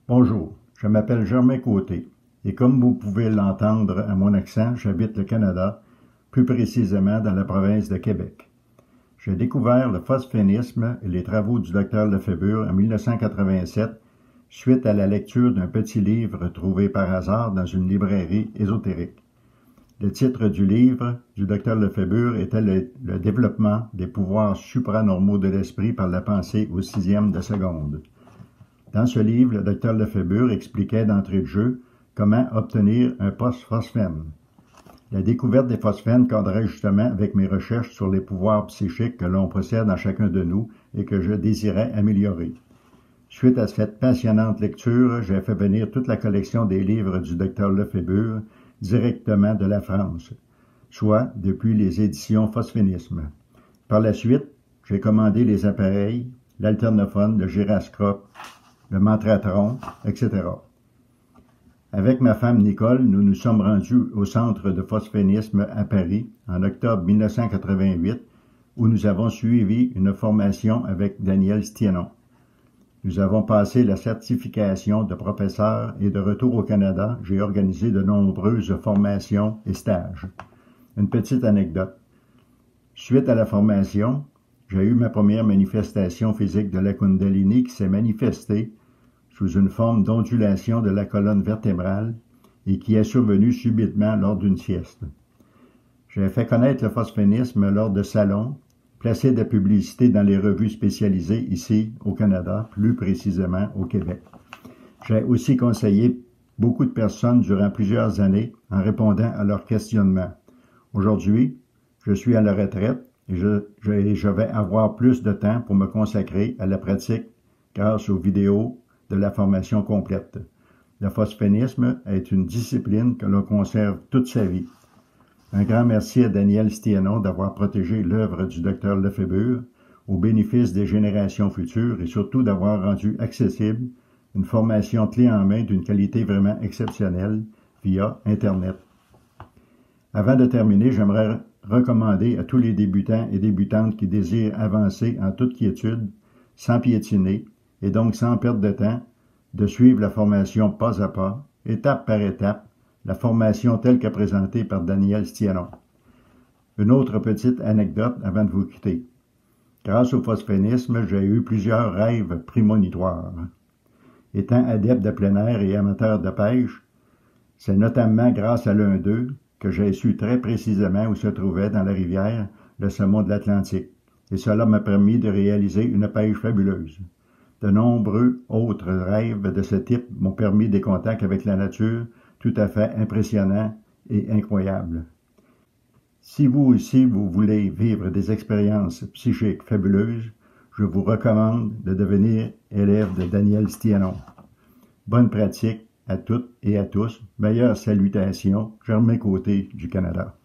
Bonjour, je m'appelle Germain Côté et comme vous pouvez l'entendre à mon accent, j'habite le Canada, plus précisément dans la province de Québec. J'ai découvert le phosphénisme et les travaux du Dr Lefébure en 1987 suite à la lecture d'un petit livre trouvé par hasard dans une librairie ésotérique. Le titre du livre du Dr Lefébure était le développement des pouvoirs supranormaux de l'esprit par la pensée au 6e de seconde. Dans ce livre, le Dr Lefébure expliquait d'entrée de jeu comment obtenir un post-phosphène. La découverte des phosphènes cadrait justement avec mes recherches sur les pouvoirs psychiques que l'on possède en chacun de nous et que je désirais améliorer. Suite à cette passionnante lecture, j'ai fait venir toute la collection des livres du Dr Lefébure directement de la France, soit depuis les éditions Phosphénisme. Par la suite, j'ai commandé les appareils, l'alternophone, le gyroscope, le mantratron, etc. Avec ma femme Nicole, nous nous sommes rendus au centre de phosphénisme à Paris en octobre 1988, où nous avons suivi une formation avec Daniel Stiénon. Nous avons passé la certification de professeur et de retour au Canada, j'ai organisé de nombreuses formations et stages. Une petite anecdote. Suite à la formation, j'ai eu ma première manifestation physique de la Kundalini qui s'est manifestée sous une forme d'ondulation de la colonne vertébrale et qui est survenue subitement lors d'une sieste. J'ai fait connaître le phosphénisme lors de salons, placé de publicité dans les revues spécialisées ici au Canada, plus précisément au Québec. J'ai aussi conseillé beaucoup de personnes durant plusieurs années en répondant à leurs questionnements. Aujourd'hui, je suis à la retraite et je vais avoir plus de temps pour me consacrer à la pratique grâce aux vidéos de la formation complète. Le phosphénisme est une discipline que l'on conserve toute sa vie. Un grand merci à Daniel Stiénon d'avoir protégé l'œuvre du Dr Lefébure au bénéfice des générations futures et surtout d'avoir rendu accessible une formation clé en main d'une qualité vraiment exceptionnelle via Internet. Avant de terminer, j'aimerais recommander à tous les débutants et débutantes qui désirent avancer en toute quiétude, sans piétiner et donc sans perdre de temps, de suivre la formation pas à pas, étape par étape, la formation telle que présentée par Daniel Stiénon. Une autre petite anecdote avant de vous quitter. Grâce au phosphénisme, j'ai eu plusieurs rêves prémonitoires. Étant adepte de plein air et amateur de pêche, c'est notamment grâce à l'un d'eux que j'ai su très précisément où se trouvait dans la rivière le saumon de l'Atlantique, et cela m'a permis de réaliser une pêche fabuleuse. De nombreux autres rêves de ce type m'ont permis des contacts avec la nature tout à fait impressionnants et incroyables. Si vous aussi vous voulez vivre des expériences psychiques fabuleuses, je vous recommande de devenir élève de Daniel Stiénon. Bonne pratique à toutes et à tous. Meilleures salutations, Germain Côté du Canada.